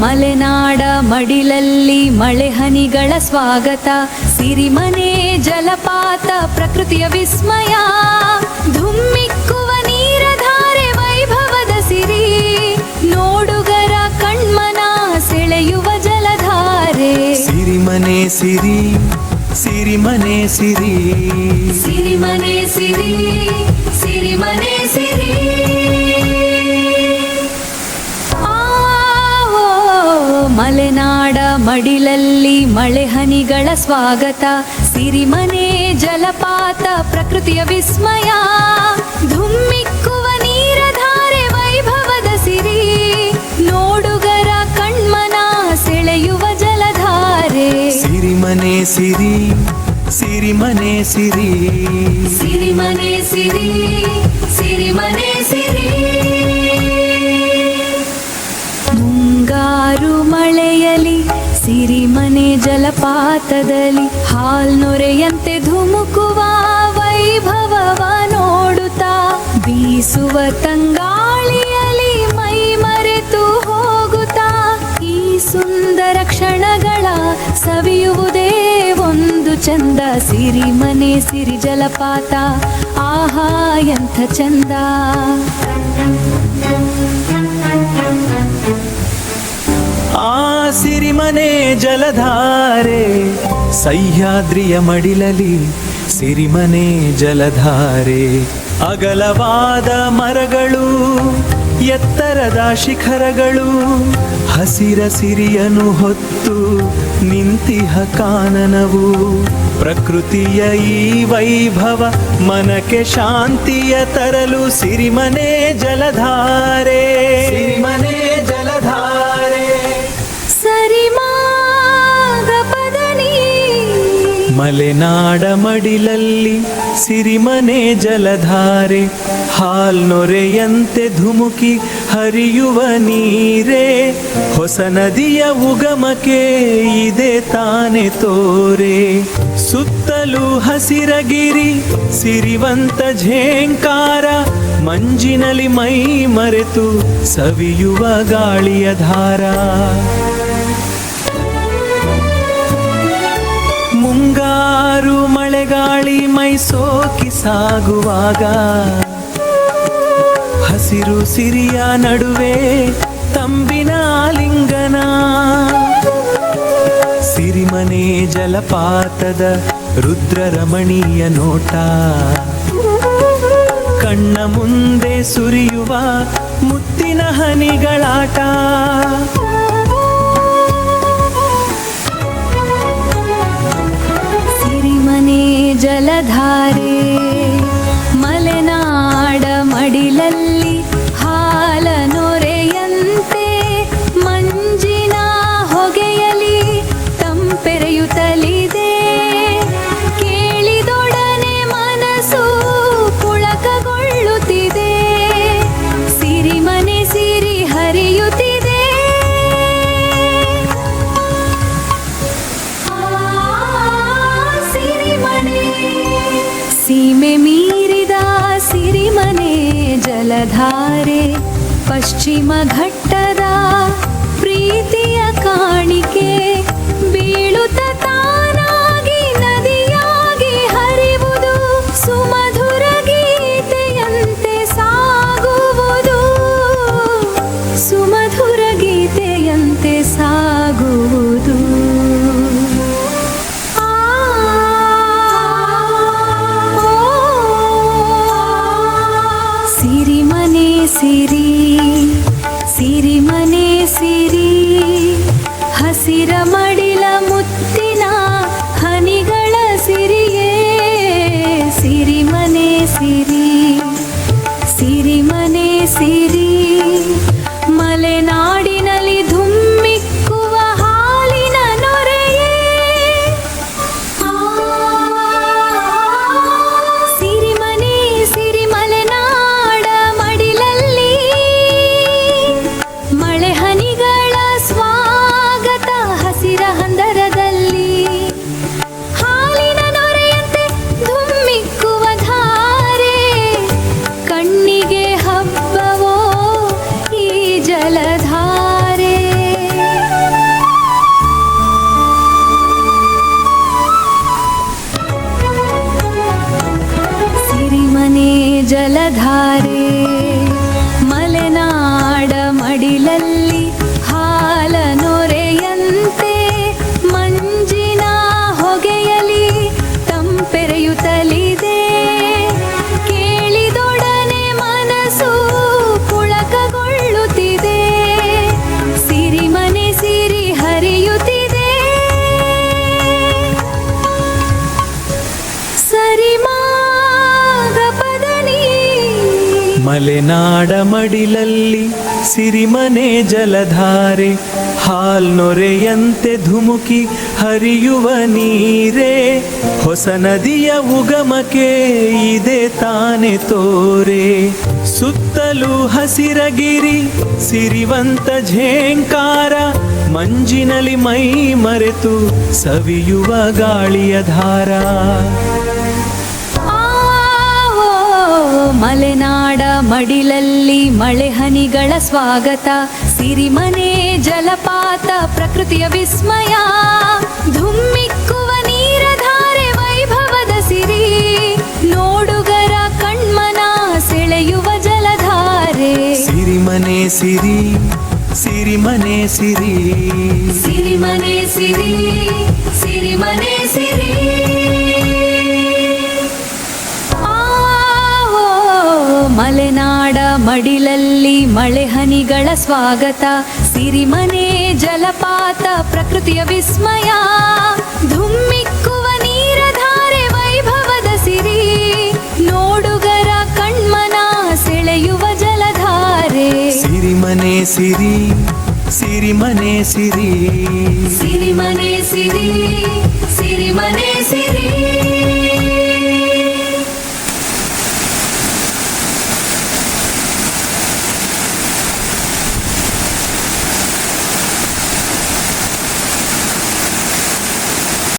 ಮಲೆನಾಡ ಮಡಿಲಲ್ಲಿ ಮಳೆ ಹನಿಗಳ ಸ್ವಾಗತ, ಸಿರಿಮನೆ ಜಲಪಾತ ಪ್ರಕೃತಿಯ ವಿಸ್ಮಯ, ಧುಮ್ಮಿಕ್ಕುವ ನೀರಧಾರೆ ವೈಭವದ ಸಿರಿ, ನೋಡುಗರ ಕಣ್ಮನ ಸೆಳೆಯುವ ಜಲಧಾರೆ. ಸಿರಿಮನೆ ಸಿರಿ ಸಿರಿಮನೆ ಸಿರಿ ಸಿರಿಮನೆ ಸಿರಿ ಸಿರಿಮನೆ ಸಿರಿ. ಮಲೆನಾಡ ಮಡಿಲಲ್ಲಿ ಮಳೆ ಹನಿಗಳ ಸ್ವಾಗತ, ಸಿರಿಮನೆ ಜಲಪಾತ ಪ್ರಕೃತಿಯ ವಿಸ್ಮಯ, ಧುಮ್ಮಿಕ್ಕುವ ನೀರಧಾರೆ ವೈಭವದ ಸಿರಿ, ನೋಡುಗರ ಕಣ್ಮನ ಸೆಳೆಯುವ ಜಲಧಾರೆ. ಸಿರಿಮನೆ ಸಿರಿ ಸಿರಿಮನೆ ಸಿರಿ ಸಿರಿಮನೆ ಸಿರಿ ಸಿರಿಮನೆ ಸಿರಿ. ಮುಂಗಾರು ಮಳೆಯಲಿ ಸಿರಿಮನೆ ಜಲಪಾತದಲ್ಲಿ ಹಾಲ್ನೊರೆಯಂತೆ ಧುಮುಕುವ ವೈಭವವ ನೋಡುತ್ತಾ, ಬೀಸುವ ತಂಗಾಳಿಯಲ್ಲಿ ಮೈ ಮರೆತು ಹೋಗುತ್ತಾ, ಈ ಸುಂದರ ಕ್ಷಣಗಳ ಸವಿಯುವುದೇ ಒಂದು ಚಂದ. ಸಿರಿಮನೆ ಸಿರಿ ಜಲಪಾತ ಆಹಾ ಎಂಥ ಚಂದ. ಆ ಸಿರಿಮನೆ ಜಲಧಾರೆ, ಸಹ್ಯಾದ್ರಿಯ ಮಡಿಲಲಿ ಸಿರಿಮನೆ ಜಲಧಾರೆ, ಅಗಲವಾದ ಮರಗಳು, ಎತ್ತರದ ಶಿಖರಗಳು, ಹಸಿರ ಸಿರಿಯನು ಹೊತ್ತು ನಿಂತಿಹ ಕಾನನವು, ಪ್ರಕೃತಿಯ ಈ ವೈಭವ ಮನಕ್ಕೆ ಶಾಂತಿಯ ತರಲು ಸಿರಿಮನೆ ಜಲಧಾರೆ. ಸಿರಿಮನೆ ಜಲಧಾರೆ ಮಲೆನಾಡ ಮಡಿಲಲ್ಲಿ ಸಿರಿಮನೆ ಜಲಧಾರೆ, ಹಾಲ್ನೊರೆಯಂತೆ ಧುಮುಕಿ ಹರಿಯುವ ನೀರೇ, ಹೊಸ ನದಿಯ ಉಗಮಕ್ಕೆ ಇದೆ ತಾನೆ ತೋರೆ, ಸುತ್ತಲೂ ಹಸಿರಗಿರಿ ಸಿರಿವಂತ ಝೇಂಕಾರ, ಮಂಜಿನಲ್ಲಿ ಮೈ ಮರೆತು ಸವಿಯುವ ಗಾಳಿಯ ಧಾರ. ಮುಂಗಾರು ಮಳೆಗಾಳಿ ಮೈ ಸೋಕಿ ಸಾಗುವಾಗ, ಹಸಿರು ಸಿರಿಯ ನಡುವೆ ತಂಬಿನ ಲಿಂಗನ, ಸಿರಿಮನೆ ಜಲಪಾತದ ರುದ್ರರಮಣೀಯ ನೋಟ, ಕಣ್ಣ ಮುಂದೆ ಸುರಿಯುವ ಮುತ್ತಿನ ಹನಿಗಳಾಟ. ಸಿರಿಮನೆ ಜಲಧಾರೆ ಮಲೆನಾಡ ಮಡಿಲಲ್ಲಿ ಹಾಲ ನೊರೆಯಂತೆ, ಮಂಜಿನ ಹೊಗೆಯಲಿ ತಂಪೆರೆಯುತ್ತಲಿದೆ, ಕೇಳಿದೊಡನೆ ಮನಸ್ಸು ಪುಳಕಗೊಳ್ಳುತ್ತಿದೆ, ಸಿರಿಮನೆ ಸಿರಿ ಹರಿಯುತ್ತಿದೆ. ಸೀಮೆ ಮೀರಿದ ಸಿರಿಮನೆ ಜಲಧಾರೆ, ಪಶ್ಚಿಮ ಘಟ್ಟದ ಪ್ರೀತಿಯ ಕಾಣಿಕೆ, ಬೀಳುತ್ತ ತಾನಾಗಿ ನದಿಯಾಗಿ ಹರಿವುದು, ಸುಮಧುರ ಗೀತೆಯಂತೆ ಸಾಗುವುದು, ಸುಮಧುರ ಗೀತೆಯಂತೆ ಸಾಗುವುದು. ಸಿರಿಮನೆ ಸಿರಿ ಸಿರಿಮನೆ ಸಿರಿ ಹಸಿರ ಮಡಿ ಮಲೆನಾಡ ಮಡಿಲಲ್ಲಿ ಸಿರಿಮನೆ ಜಲಧಾರೆ ಹಾಲ್ನೊರೆಯಂತೆ ಧುಮುಕಿ ಹರಿಯುವ ನೀರೇ ಹೊಸ ನದಿಯ ಉಗಮಕ್ಕೆ ಇದೆ ತಾನೆ ತೋರೆ ಸುತ್ತಲೂ ಹಸಿರಗಿರಿ ಸಿರಿವಂತ ಝೇಂಕಾರ ಮಂಜಿನಲ್ಲಿ ಮೈ ಮರೆತು ಸವಿಯುವ ಗಾಳಿಯ ಧಾರ ಮಲೆನಾಡ ಮಡಿಲಲ್ಲಿ ಮಳೆ ಹನಿಗಳ ಸ್ವಾಗತ ಸಿರಿಮನೆ ಜಲಪಾತ ಪ್ರಕೃತಿಯ ವಿಸ್ಮಯ ಧುಮ್ಮಿಕ್ಕುವ ನೀರಧಾರೆ ವೈಭವದ ಸಿರಿ ನೋಡುಗರ ಕಣ್ಮನ ಸೆಳೆಯುವ ಜಲಧಾರೆ ಸಿರಿಮನೆ ಸಿರಿ ಸಿರಿಮನೆ ಸಿರಿ ಸಿರಿಮನೆ ಸಿರಿ ಸಿರಿಮನೆ ಸಿರಿ ಮಲೆನಾಡ ಮಡಿಲಲ್ಲಿ ಮಳೆ ಹನಿಗಳ ಸ್ವಾಗತ ಸಿರಿಮನೆ ಜಲಪಾತ ಪ್ರಕೃತಿಯ ವಿಸ್ಮಯ ಧುಮ್ಮಿಕ್ಕುವ ನೀರಧಾರೆ ವೈಭವದ ಸಿರಿ ನೋಡುಗರ ಕಣ್ಮನ ಸೆಳೆಯುವ ಜಲಧಾರೆ ಸಿರಿಮನೆ ಸಿರಿ ಸಿರಿಮನೆ ಸಿರಿ ಸಿರಿಮನೆ ಸಿರಿ ಸಿರಿಮನೆ ಸಿರಿ